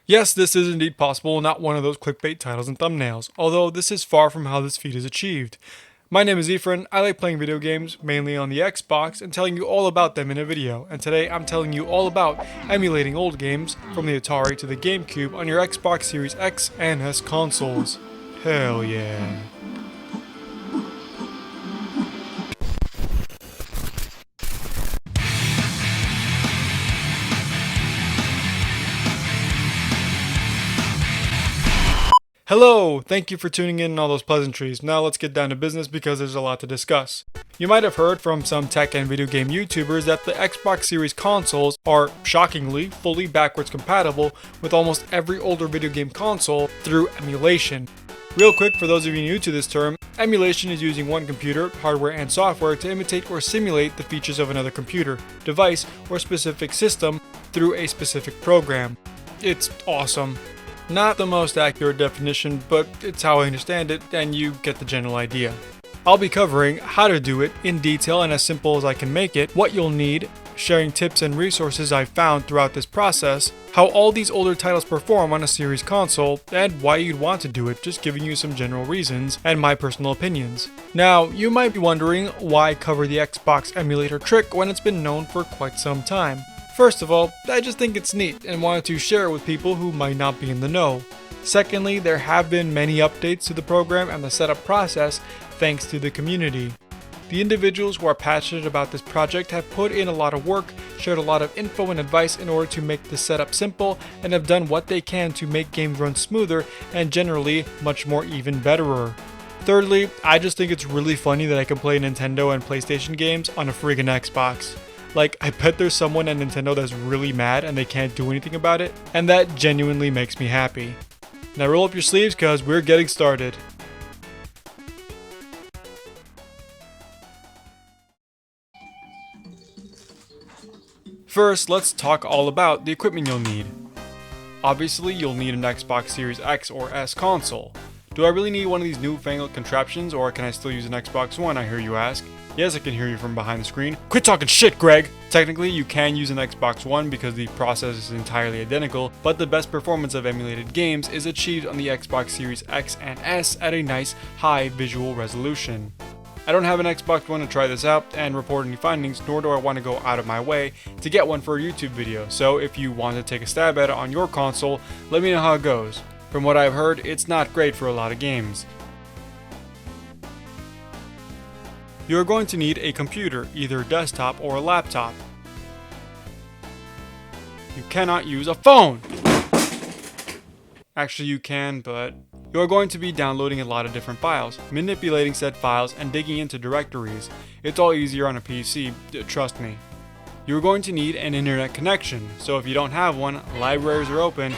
Yes, this is indeed possible, not one of those clickbait titles and thumbnails, although this is far from how this feat is achieved. My name is Efrain, I like playing video games, mainly on the Xbox, and telling you all about them in a video, and today I'm telling you all about emulating old games, from the Atari to the GameCube, on your Xbox Series X and S consoles. Hell yeah. Hello! Thank you for tuning in and all those pleasantries. Now let's get down to business because there's a lot to discuss. You might have heard from some tech and video game YouTubers that the Xbox Series consoles are, shockingly, fully backwards compatible with almost every older video game console through emulation. Real quick, for those of you new to this term, emulation is using one computer, hardware and software to imitate or simulate the features of another computer, device, or specific system through a specific program. It's awesome. Not the most accurate definition, but it's how I understand it, and you get the general idea. I'll be covering how to do it in detail and as simple as I can make it, what you'll need, sharing tips and resources I've found throughout this process, how all these older titles perform on a series console, and why you'd want to do it, just giving you some general reasons and my personal opinions. Now, you might be wondering why cover the Xbox emulator trick when it's been known for quite some time. First of all, I just think it's neat and wanted to share it with people who might not be in the know. Secondly, there have been many updates to the program and the setup process thanks to the community. The individuals who are passionate about this project have put in a lot of work, shared a lot of info and advice in order to make the setup simple, and have done what they can to make games run smoother and generally much more even betterer. Thirdly, I just think it's really funny that I can play Nintendo and PlayStation games on a friggin' Xbox. Like, I bet there's someone at Nintendo that's really mad and they can't do anything about it, and that genuinely makes me happy. Now roll up your sleeves cause we're getting started. First, let's talk all about the equipment you'll need. Obviously, you'll need an Xbox Series X or S console. Do I really need one of these newfangled contraptions, or can I still use an Xbox One, I hear you ask? Yes, I can hear you from behind the screen. Quit talking shit, Greg! Technically, you can use an Xbox One because the process is entirely identical, but the best performance of emulated games is achieved on the Xbox Series X and S at a nice, high visual resolution. I don't have an Xbox One to try this out and report any findings, nor do I want to go out of my way to get one for a YouTube video, so if you want to take a stab at it on your console, let me know how it goes. From what I've heard, it's not great for a lot of games. You're going to need a computer, either a desktop or a laptop. You cannot use a phone! Actually, you can, but you're going to be downloading a lot of different files, manipulating said files, and digging into directories. It's all easier on a PC, trust me. You're going to need an internet connection, so if you don't have one, libraries are open.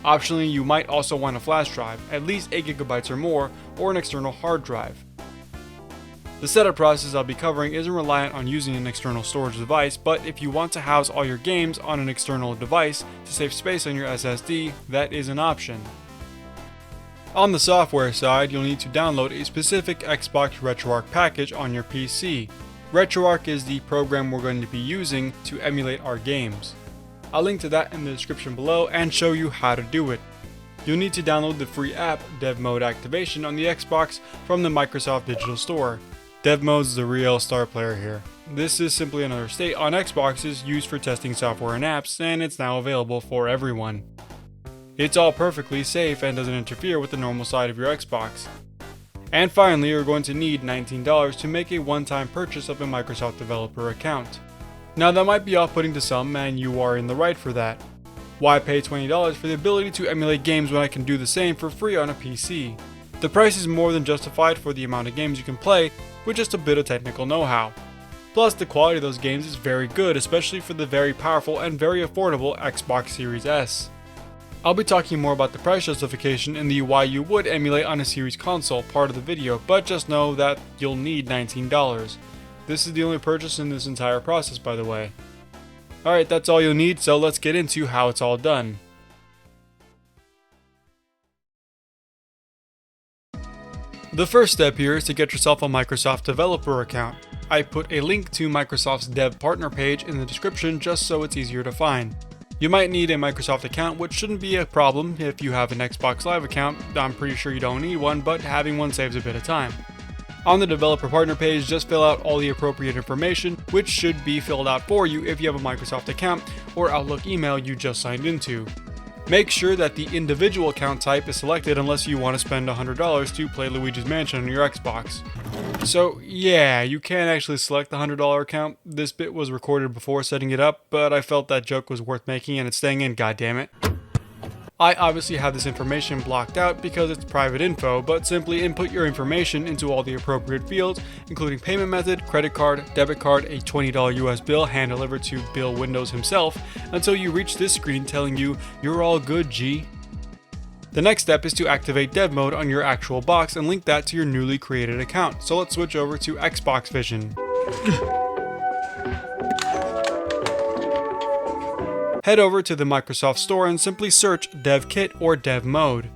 Optionally, you might also want a flash drive, at least 8 GB or more, or an external hard drive. The setup process I'll be covering isn't reliant on using an external storage device, but if you want to house all your games on an external device to save space on your SSD, that is an option. On the software side, you'll need to download a specific Xbox RetroArch package on your PC. RetroArch is the program we're going to be using to emulate our games. I'll link to that in the description below and show you how to do it. You'll need to download the free app Dev Mode Activation on the Xbox from the Microsoft Digital Store. Dev Mode is the real star player here. This is simply another state on Xboxes used for testing software and apps, and it's now available for everyone. It's all perfectly safe and doesn't interfere with the normal side of your Xbox. And finally, you're going to need $19 to make a one-time purchase of a Microsoft developer account. Now that might be off-putting to some, and you are in the right for that. Why pay $20 for the ability to emulate games when I can do the same for free on a PC? The price is more than justified for the amount of games you can play with just a bit of technical know-how. Plus, the quality of those games is very good, especially for the very powerful and very affordable Xbox Series S. I'll be talking more about the price justification in the why you would emulate on a series console part of the video, but just know that you'll need $19. This is the only purchase in this entire process, by the way. Alright, that's all you'll need, so let's get into how it's all done. The first step here is to get yourself a Microsoft developer account. I put a link to Microsoft's Dev Partner page in the description just so it's easier to find. You might need a Microsoft account, which shouldn't be a problem if you have an Xbox Live account. I'm pretty sure you don't need one, but having one saves a bit of time. On the developer partner page, just fill out all the appropriate information, which should be filled out for you if you have a Microsoft account or Outlook email you just signed into. Make sure that the individual account type is selected unless you want to spend $100 to play Luigi's Mansion on your Xbox. So yeah, you can actually select the $100 account. This bit was recorded before setting it up, but I felt that joke was worth making and it's staying in, goddammit. I obviously have this information blocked out because it's private info, but simply input your information into all the appropriate fields, including payment method, credit card, debit card, a $20 US bill hand-delivered to Bill Windows himself, until you reach this screen telling you, "You're all good, G." The next step is to activate dev mode on your actual box and link that to your newly created account. So let's switch over to Xbox Vision. Head over to the Microsoft Store and simply search Dev Kit or Dev Mode.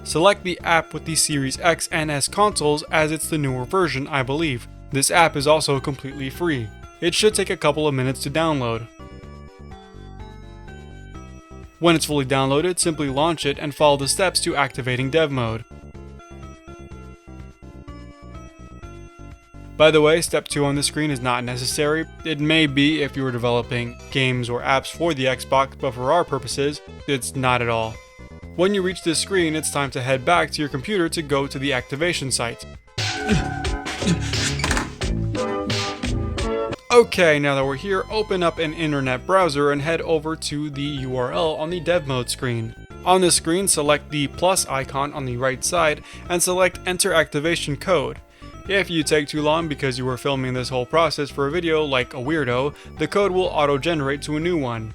Select the app with the Series X and S consoles as it's the newer version, I believe. This app is also completely free. It should take a couple of minutes to download. When it's fully downloaded, simply launch it and follow the steps to activating dev mode. By the way, step 2 on the screen is not necessary. It may be if you were developing games or apps for the Xbox, but for our purposes, it's not at all. When you reach this screen, it's time to head back to your computer to go to the activation site. Okay, now that we're here, open up an internet browser and head over to the URL on the dev mode screen. On this screen, select the plus icon on the right side and select Enter Activation Code. If you take too long because you were filming this whole process for a video like a weirdo, the code will auto-generate to a new one.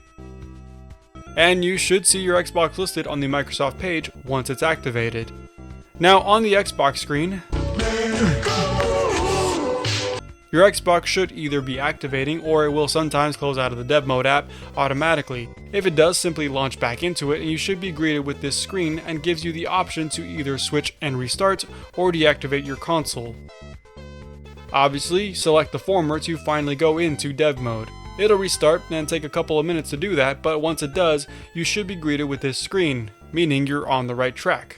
And you should see your Xbox listed on the Microsoft page once it's activated. Now on the Xbox screen, your Xbox should either be activating or it will sometimes close out of the dev mode app automatically. If it does, simply launch back into it and you should be greeted with this screen and gives you the option to either switch and restart or deactivate your console. Obviously, select the former to finally go into dev mode. It'll restart and take a couple of minutes to do that, but once it does, you should be greeted with this screen, meaning you're on the right track.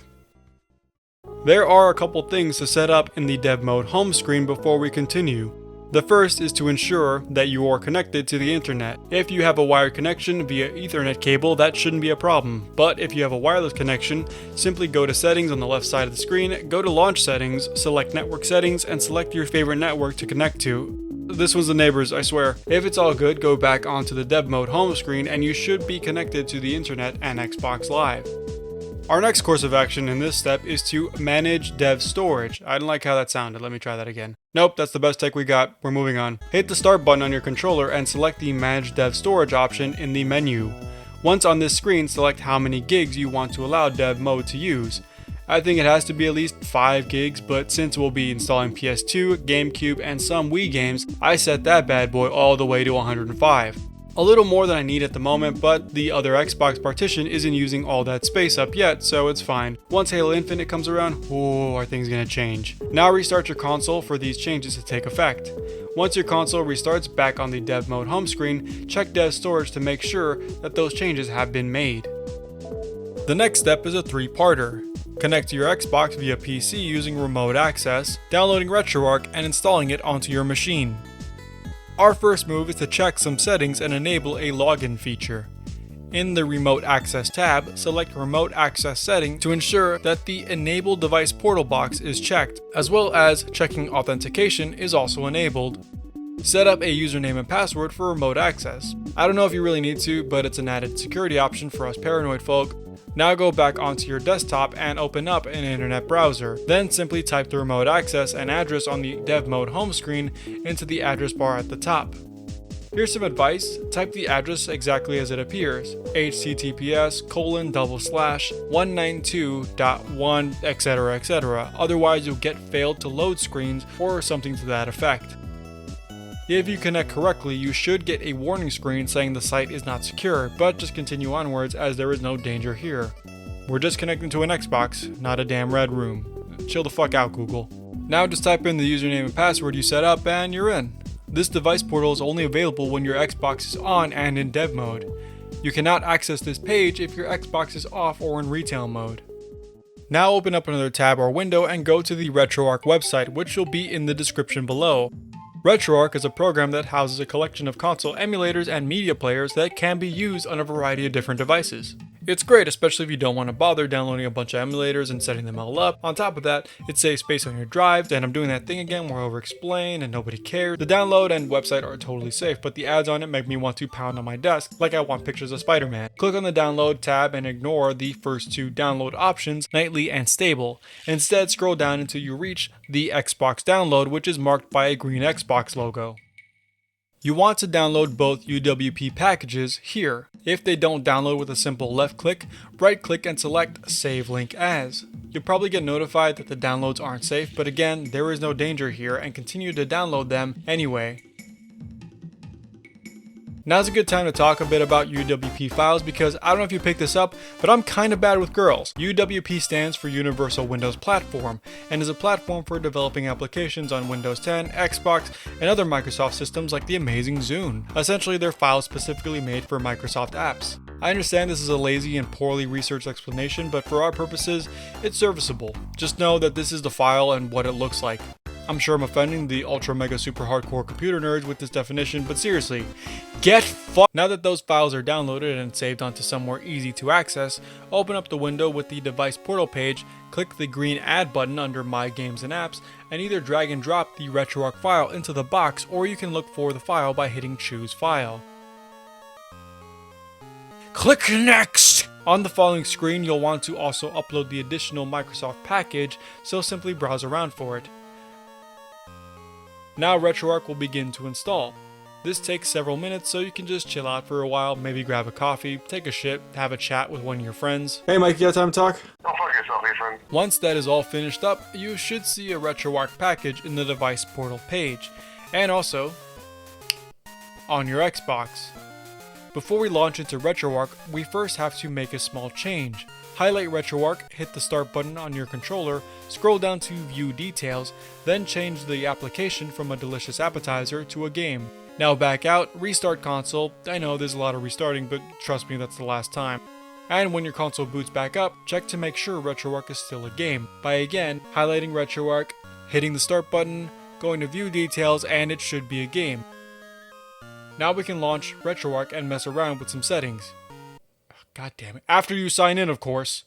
There are a couple things to set up in the dev mode home screen before we continue. The first is to ensure that you are connected to the internet. If you have a wired connection via Ethernet cable, that shouldn't be a problem. But if you have a wireless connection, simply go to Settings on the left side of the screen, go to Launch Settings, select Network Settings, and select your favorite network to connect to. This one's the neighbors, I swear. If it's all good, go back onto the dev mode home screen and you should be connected to the internet and Xbox Live. Our next course of action in this step is to manage dev storage. I didn't like how that sounded. Let me try that again. Nope, that's the best take we got. We're moving on. Hit the start button on your controller and select the manage dev storage option in the menu. Once on this screen, select how many gigs you want to allow dev mode to use. I think it has to be at least 5 gigs, but since we'll be installing PS2, GameCube, and some Wii games, I set that bad boy all the way to 105. A little more than I need at the moment, but the other Xbox partition isn't using all that space up yet, so it's fine. Once Halo Infinite comes around, are things gonna change. Now restart your console for these changes to take effect. Once your console restarts back on the dev mode home screen, check dev storage to make sure that those changes have been made. The next step is a 3-parter. Connect to your Xbox via PC using remote access, downloading RetroArch, and installing it onto your machine. Our first move is to check some settings and enable a login feature. In the Remote Access tab, select Remote Access Setting to ensure that the Enable Device Portal box is checked, as well as checking authentication is also enabled. Set up a username and password for remote access. I don't know if you really need to, but it's an added security option for us paranoid folk. Now go back onto your desktop and open up an internet browser. Then simply type the remote access and address on the dev mode home screen into the address bar at the top. Here's some advice. Type the address exactly as it appears. https://192.1 etc etc. Otherwise you'll get failed to load screens or something to that effect. If you connect correctly, you should get a warning screen saying the site is not secure, but just continue onwards as there is no danger here. We're just connecting to an Xbox, not a damn red room. Chill the fuck out, Google. Now just type in the username and password you set up and you're in. This device portal is only available when your Xbox is on and in dev mode. You cannot access this page if your Xbox is off or in retail mode. Now open up another tab or window and go to the RetroArch website, which will be in the description below. RetroArch is a program that houses a collection of console emulators and media players that can be used on a variety of different devices. It's great, especially if you don't want to bother downloading a bunch of emulators and setting them all up. On top of that, it saves space on your drive, and I'm doing that thing again where I over-explain and nobody cares. The download and website are totally safe, but the ads on it make me want to pound on my desk like I want pictures of Spider-Man. Click on the download tab and ignore the first two download options, nightly and stable. Instead, scroll down until you reach the Xbox download, which is marked by a green Xbox logo. You want to download both UWP packages here. If they don't download with a simple left click, right click and select Save Link As. You'll probably get notified that the downloads aren't safe, but again, there is no danger here and continue to download them anyway. Now's a good time to talk a bit about UWP files because I don't know if you picked this up, but I'm kinda bad with girls. UWP stands for Universal Windows Platform and is a platform for developing applications on Windows 10, Xbox, and other Microsoft systems like the amazing Zune. Essentially, they're files specifically made for Microsoft apps. I understand this is a lazy and poorly researched explanation, but for our purposes, it's serviceable. Just know that this is the file and what it looks like. I'm sure I'm offending the ultra mega super hardcore computer nerds with this definition, but seriously, get fucked! Now that those files are downloaded and saved onto somewhere easy to access, open up the window with the device portal page, click the green add button under My Games and Apps, and either drag and drop the RetroArch file into the box, or you can look for the file by hitting Choose File. Click Next! On the following screen, you'll want to also upload the additional Microsoft package, so simply browse around for it. Now RetroArch will begin to install. This takes several minutes, so you can just chill out for a while, maybe grab a coffee, take a shit, have a chat with one of your friends. Hey Mike, you got time to talk? Don't fuck yourself, Efrain. Once that is all finished up, you should see a RetroArch package in the device portal page, and also on your Xbox. Before we launch into RetroArch, we first have to make a small change. Highlight RetroArch, hit the start button on your controller, scroll down to view details, then change the application from a delicious appetizer to a game. Now back out, restart console. I know there's a lot of restarting, but trust me, that's the last time. And when your console boots back up, check to make sure RetroArch is still a game by again highlighting RetroArch, hitting the start button, going to view details, and it should be a game. Now we can launch RetroArch and mess around with some settings. God damn it. After you sign in, of course.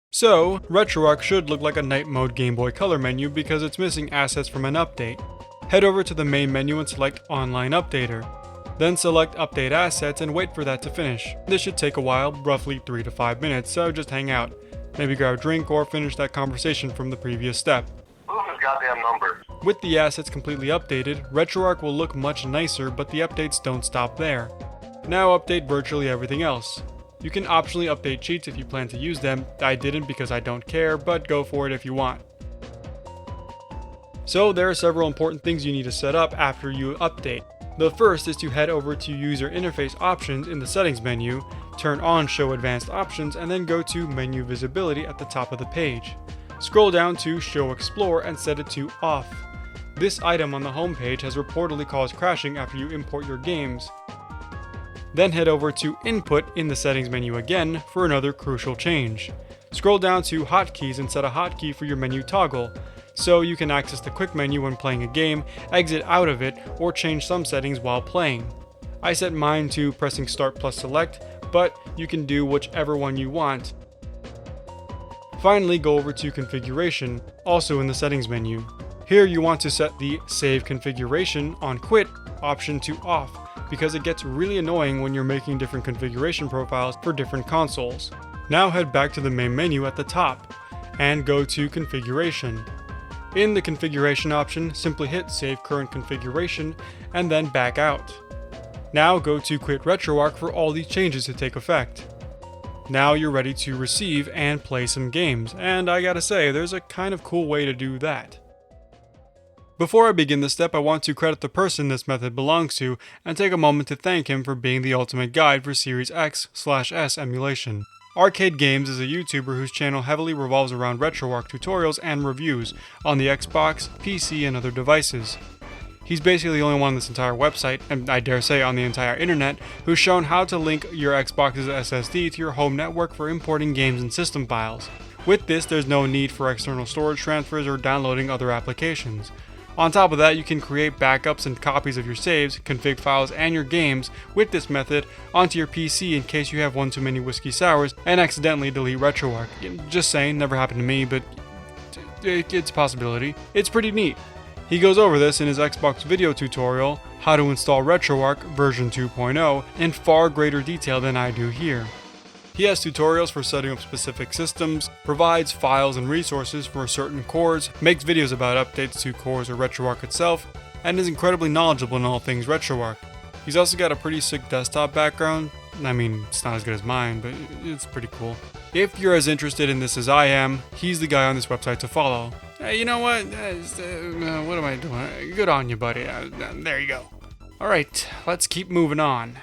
So, RetroArch should look like a night mode Game Boy Color menu because it's missing assets from an update. Head over to the main menu and select Online Updater. Then select Update Assets and wait for that to finish. This should take a while, roughly 3 to 5 minutes, so just hang out. Maybe grab a drink or finish that conversation from the previous step. Who's his goddamn number? With the assets completely updated, RetroArch will look much nicer, but the updates don't stop there. Now update virtually everything else. You can optionally update cheats if you plan to use them. I didn't because I don't care, but go for it if you want. So there are several important things you need to set up after you update. The first is to head over to User Interface Options in the Settings menu, turn on Show Advanced Options, and then go to Menu Visibility at the top of the page. Scroll down to Show Explore and set it to Off. This item on the home page has reportedly caused crashing after you import your games. Then head over to Input in the Settings menu again for another crucial change. Scroll down to Hotkeys and set a hotkey for your menu toggle, so you can access the quick menu when playing a game, exit out of it, or change some settings while playing. I set mine to pressing Start plus Select, but you can do whichever one you want. Finally, go over to Configuration, also in the Settings menu. Here you want to set the Save Configuration on Quit option to Off, because it gets really annoying when you're making different configuration profiles for different consoles. Now head back to the main menu at the top, and go to Configuration. In the Configuration option, simply hit Save Current Configuration, and then back out. Now go to Quit RetroArch for all these changes to take effect. Now you're ready to receive and play some games, and I gotta say, there's a kind of cool way to do that. Before I begin this step, I want to credit the person this method belongs to and take a moment to thank him for being the ultimate guide for Series X/S emulation. Arcade Games is a YouTuber whose channel heavily revolves around RetroArch tutorials and reviews on the Xbox, PC, and other devices. He's basically the only one on this entire website, and I dare say on the entire internet, who's shown how to link your Xbox's SSD to your home network for importing games and system files. With this, there's no need for external storage transfers or downloading other applications. On top of that, you can create backups and copies of your saves, config files, and your games with this method onto your PC in case you have one too many whiskey sours and accidentally delete RetroArch. Just saying, never happened to me, but it's a possibility. It's pretty neat. He goes over this in his Xbox video tutorial, how to install RetroArch version 2.0, in far greater detail than I do here. He has tutorials for setting up specific systems, provides files and resources for certain cores, makes videos about updates to cores or RetroArch itself, and is incredibly knowledgeable in all things RetroArch. He's also got a pretty sick desktop background. I mean, it's not as good as mine, but it's pretty cool. If you're as interested in this as I am, he's the guy on this website to follow. Hey, you know what? What am I doing? Good on you, buddy. There you go. Alright, let's keep moving on.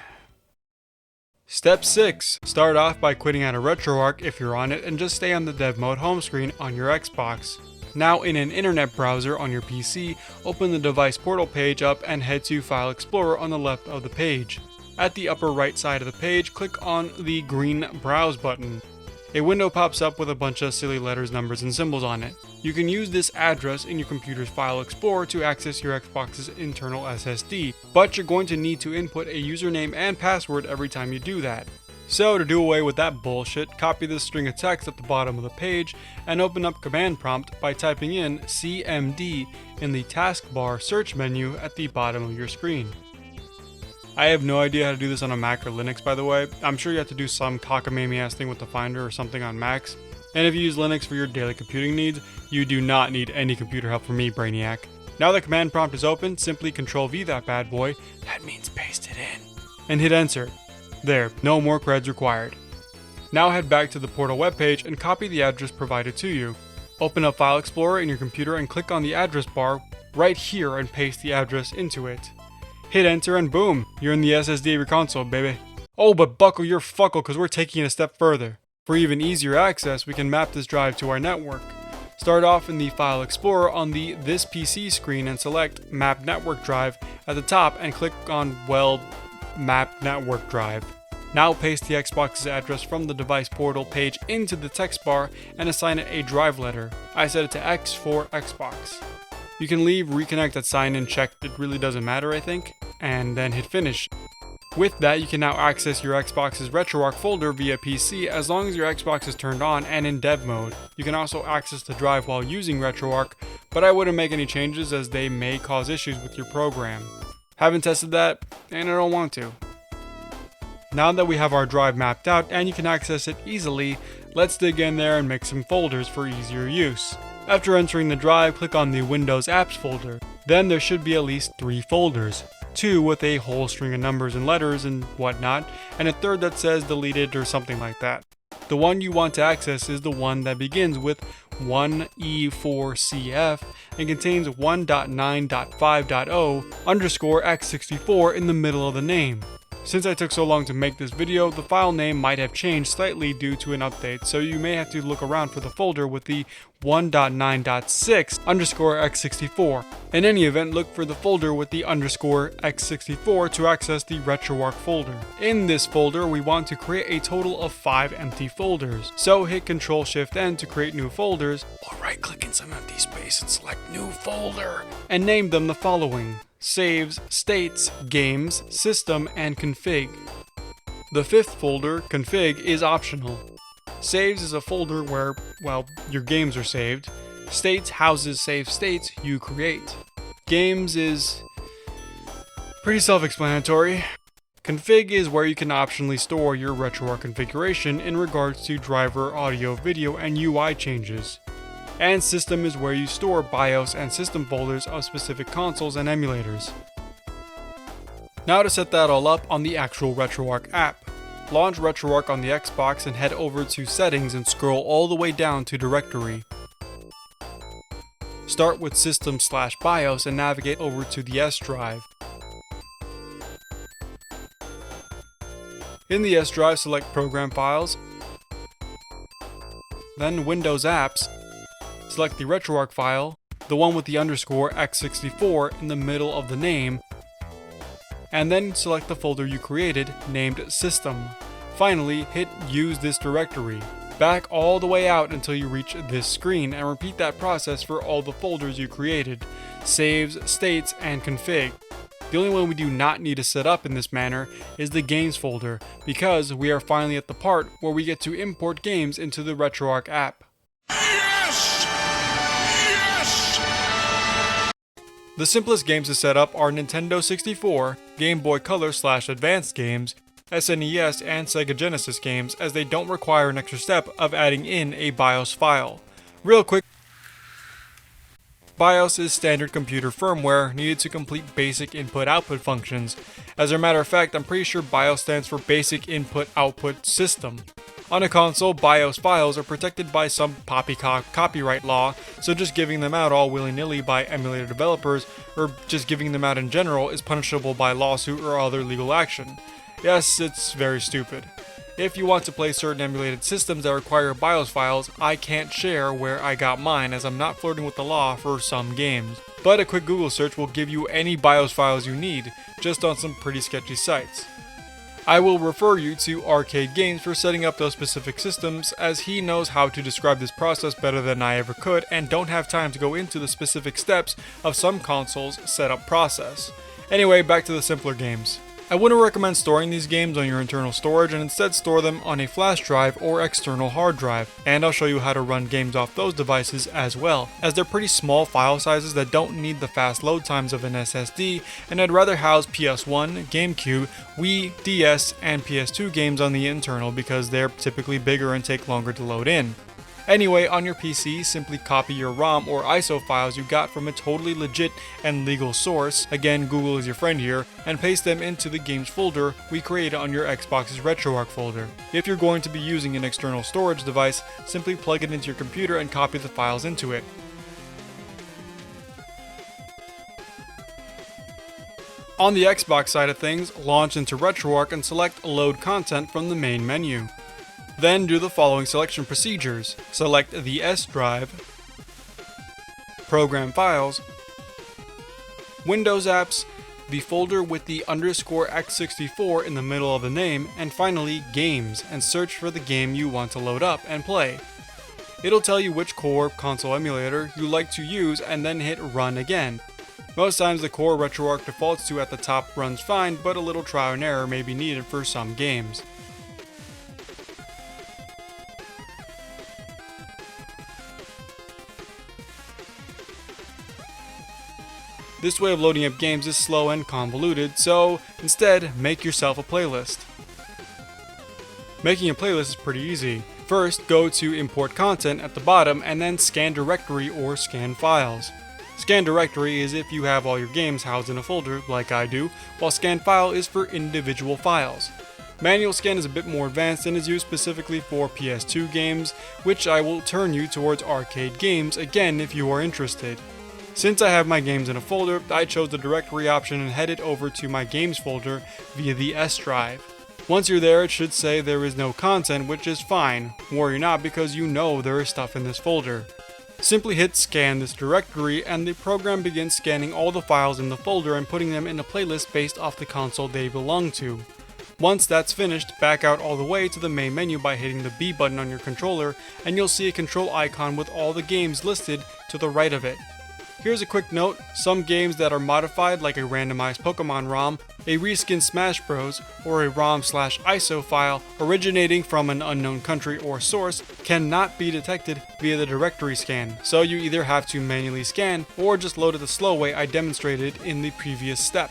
Step 6. Start off by quitting out of RetroArch if you're on it and just stay on the dev mode home screen on your Xbox. Now in an internet browser on your PC, open the device portal page up and head to File Explorer on the left of the page. At the upper right side of the page, click on the green Browse button. A window pops up with a bunch of silly letters, numbers, and symbols on it. You can use this address in your computer's File Explorer to access your Xbox's internal SSD, but you're going to need to input a username and password every time you do that. So to do away with that bullshit, copy this string of text at the bottom of the page and open up Command Prompt by typing in CMD in the taskbar search menu at the bottom of your screen. I have no idea how to do this on a Mac or Linux, by the way. I'm sure you have to do some cockamamie-ass thing with the Finder or something on Macs. And if you use Linux for your daily computing needs, you do not need any computer help from me, Brainiac. Now that Command Prompt is open, simply Ctrl-V that bad boy, that means paste it in, and hit Enter. There, no more creds required. Now head back to the portal webpage and copy the address provided to you. Open up File Explorer in your computer and click on the address bar right here and paste the address into it. Hit enter and boom, you're in the SSD of your console, baby. Oh, but buckle your fuckle because we're taking it a step further. For even easier access, we can map this drive to our network. Start off in the File Explorer on the This PC screen and select Map Network Drive at the top and click on, well, Map Network Drive. Now paste the Xbox's address from the device portal page into the text bar and assign it a drive letter. I set it to X for Xbox. You can leave, reconnect at sign in checked, it really doesn't matter I think, and then hit finish. With that, you can now access your Xbox's RetroArch folder via PC as long as your Xbox is turned on and in dev mode. You can also access the drive while using RetroArch, but I wouldn't make any changes as they may cause issues with your program. Haven't tested that, and I don't want to. Now that we have our drive mapped out and you can access it easily, let's dig in there and make some folders for easier use. After entering the drive, click on the Windows Apps folder. Then there should be at least 3 folders. 2 with a whole string of numbers and letters and whatnot, and a third that says deleted or something like that. The one you want to access is the one that begins with 1E4CF and contains 1.9.5.0_x64 in the middle of the name. Since I took so long to make this video, the file name might have changed slightly due to an update, so you may have to look around for the folder with the 1.9.6_x64. In any event, look for the folder with the _x64 to access the RetroArch folder. In this folder, we want to create a total of 5 empty folders. So hit Ctrl-Shift-N to create new folders, or right-click in some empty space and select New Folder, and name them the following: Saves, States, Games, System, and Config. The 5th folder, Config, is optional. Saves is a folder where, well, your games are saved. States houses save states you create. Games is pretty self-explanatory. Config is where you can optionally store your RetroArch configuration in regards to driver, audio, video, and UI changes. And System is where you store BIOS and system folders of specific consoles and emulators. Now to set that all up on the actual RetroArch app. Launch RetroArch on the Xbox and head over to Settings and scroll all the way down to Directory. Start with System/BIOS and navigate over to the S drive. In the S drive, select Program Files, then Windows Apps, select the RetroArch file, the one with the underscore x64 in the middle of the name, and then select the folder you created named System. Finally, hit Use this directory. Back all the way out until you reach this screen and repeat that process for all the folders you created, saves, states, and config. The only one we do not need to set up in this manner is the games folder, because we are finally at the part where we get to import games into the RetroArch app. Yes! Yes! The simplest games to set up are Nintendo 64, Game Boy Color/Advanced games, SNES, and Sega Genesis games, as they don't require an extra step of adding in a BIOS file. Real quick, BIOS is standard computer firmware needed to complete basic input-output functions. As a matter of fact, I'm pretty sure BIOS stands for Basic Input-Output System. On a console, BIOS files are protected by some poppycock copyright law, so just giving them out all willy-nilly by emulator developers, or just giving them out in general, is punishable by lawsuit or other legal action. Yes, it's very stupid. If you want to play certain emulated systems that require BIOS files, I can't share where I got mine, as I'm not flirting with the law for some games. But a quick Google search will give you any BIOS files you need, just on some pretty sketchy sites. I will refer you to Arcade Games for setting up those specific systems, as he knows how to describe this process better than I ever could and don't have time to go into the specific steps of some consoles' setup process. Anyway, back to the simpler games. I wouldn't recommend storing these games on your internal storage, and instead store them on a flash drive or external hard drive, and I'll show you how to run games off those devices as well, as they're pretty small file sizes that don't need the fast load times of an SSD, and I'd rather house PS1, GameCube, Wii, DS, and PS2 games on the internal because they're typically bigger and take longer to load in. Anyway, on your PC, simply copy your ROM or ISO files you got from a totally legit and legal source, again Google is your friend here, and paste them into the games folder we created on your Xbox's RetroArch folder. If you're going to be using an external storage device, simply plug it into your computer and copy the files into it. On the Xbox side of things, launch into RetroArch and select Load Content from the main menu. Then do the following selection procedures. Select the S drive, Program Files, Windows Apps, the folder with the underscore x64 in the middle of the name, and finally Games, and search for the game you want to load up and play. It'll tell you which core console emulator you like to use and then hit Run again. Most times the core RetroArch defaults to at the top runs fine, but a little trial and error may be needed for some games. This way of loading up games is slow and convoluted, so instead, make yourself a playlist. Making a playlist is pretty easy. First, go to Import Content at the bottom and then Scan Directory or Scan Files. Scan Directory is if you have all your games housed in a folder, like I do, while Scan File is for individual files. Manual Scan is a bit more advanced and is used specifically for PS2 games, which I will turn you towards Arcade Games again if you are interested. Since I have my games in a folder, I chose the directory option and headed over to my games folder via the S drive. Once you're there, it should say there is no content, which is fine. Worry not, because you know there is stuff in this folder. Simply hit scan this directory and the program begins scanning all the files in the folder and putting them in a playlist based off the console they belong to. Once that's finished, back out all the way to the main menu by hitting the B button on your controller, and you'll see a control icon with all the games listed to the right of it. Here's a quick note, some games that are modified, like a randomized Pokemon ROM, a reskinned Smash Bros, or a ROM/ISO file originating from an unknown country or source, cannot be detected via the directory scan, so you either have to manually scan or just load it the slow way I demonstrated in the previous step.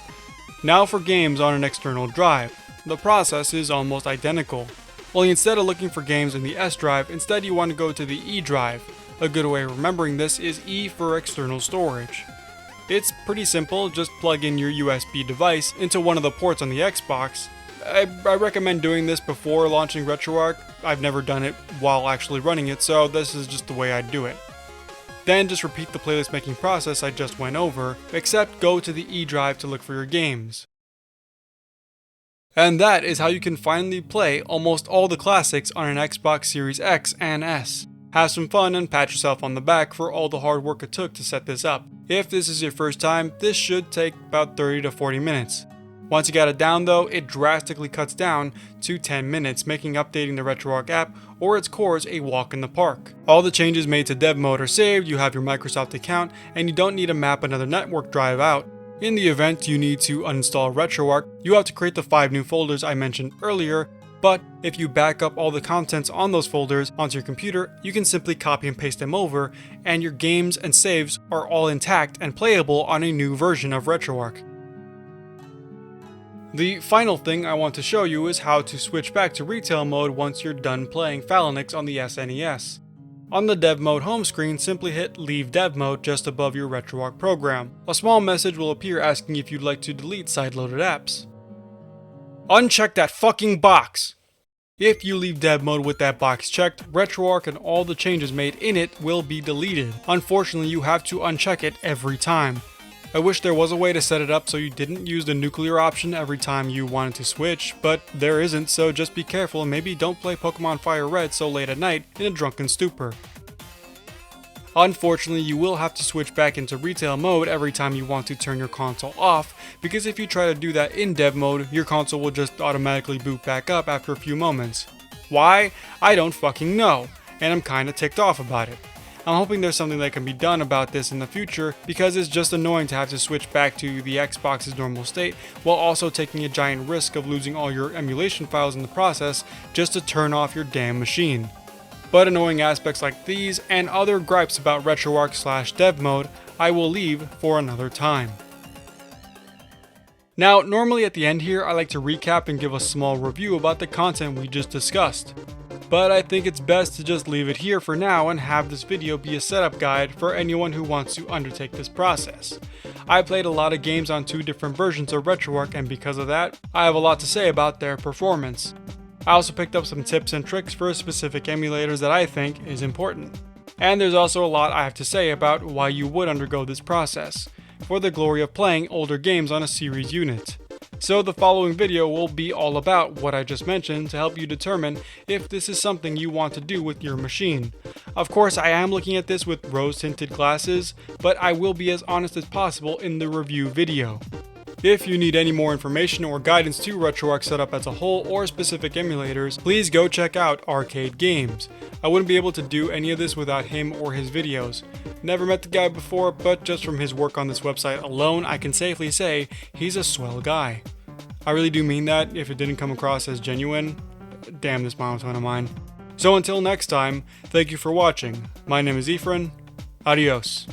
Now for games on an external drive. The process is almost identical. Only instead of looking for games in the S drive, instead you want to go to the E drive. A good way of remembering this is E for external storage. It's pretty simple, just plug in your USB device into one of the ports on the Xbox. I recommend doing this before launching RetroArch. I've never done it while actually running it, so this is just the way I'd do it. Then just repeat the playlist making process I just went over, except go to the E drive to look for your games. And that is how you can finally play almost all the classics on an Xbox Series X and S. Have some fun and pat yourself on the back for all the hard work it took to set this up. If this is your first time, this should take about 30 to 40 minutes. Once you got it down though, it drastically cuts down to 10 minutes, making updating the RetroArch app or its cores a walk in the park. All the changes made to dev mode are saved, you have your Microsoft account, and you don't need to map another network drive out. In the event you need to uninstall RetroArch, you have to create the 5 new folders I mentioned earlier, but if you back up all the contents on those folders onto your computer, you can simply copy and paste them over, and your games and saves are all intact and playable on a new version of RetroArch. The final thing I want to show you is how to switch back to retail mode once you're done playing Phalanx on the SNES. On the dev mode home screen, simply hit Leave Dev Mode just above your RetroArch program. A small message will appear asking if you'd like to delete side-loaded apps. Uncheck that fucking box! If you leave dev mode with that box checked, RetroArch and all the changes made in it will be deleted. Unfortunately, you have to uncheck it every time. I wish there was a way to set it up so you didn't use the nuclear option every time you wanted to switch, but there isn't, so just be careful and maybe don't play Pokemon Fire Red so late at night in a drunken stupor. Unfortunately, you will have to switch back into retail mode every time you want to turn your console off, because if you try to do that in dev mode, your console will just automatically boot back up after a few moments. Why? I don't fucking know, and I'm kinda ticked off about it. I'm hoping there's something that can be done about this in the future, because it's just annoying to have to switch back to the Xbox's normal state while also taking a giant risk of losing all your emulation files in the process just to turn off your damn machine. But annoying aspects like these and other gripes about RetroArch/dev mode I will leave for another time. Now, normally at the end here I like to recap and give a small review about the content we just discussed. But I think it's best to just leave it here for now and have this video be a setup guide for anyone who wants to undertake this process. I played a lot of games on 2 different versions of RetroArch, and because of that, I have a lot to say about their performance. I also picked up some tips and tricks for specific emulators that I think is important. And there's also a lot I have to say about why you would undergo this process, for the glory of playing older games on a series unit. So the following video will be all about what I just mentioned to help you determine if this is something you want to do with your machine. Of course, I am looking at this with rose-tinted glasses, but I will be as honest as possible in the review video. If you need any more information or guidance to RetroArch setup as a whole or specific emulators, please go check out Arcade Games. I wouldn't be able to do any of this without him or his videos. Never met the guy before, but just from his work on this website alone, I can safely say he's a swell guy. I really do mean that. If it didn't come across as genuine, damn this monotone of mine. So until next time, thank you for watching. My name is Efrain. Adios.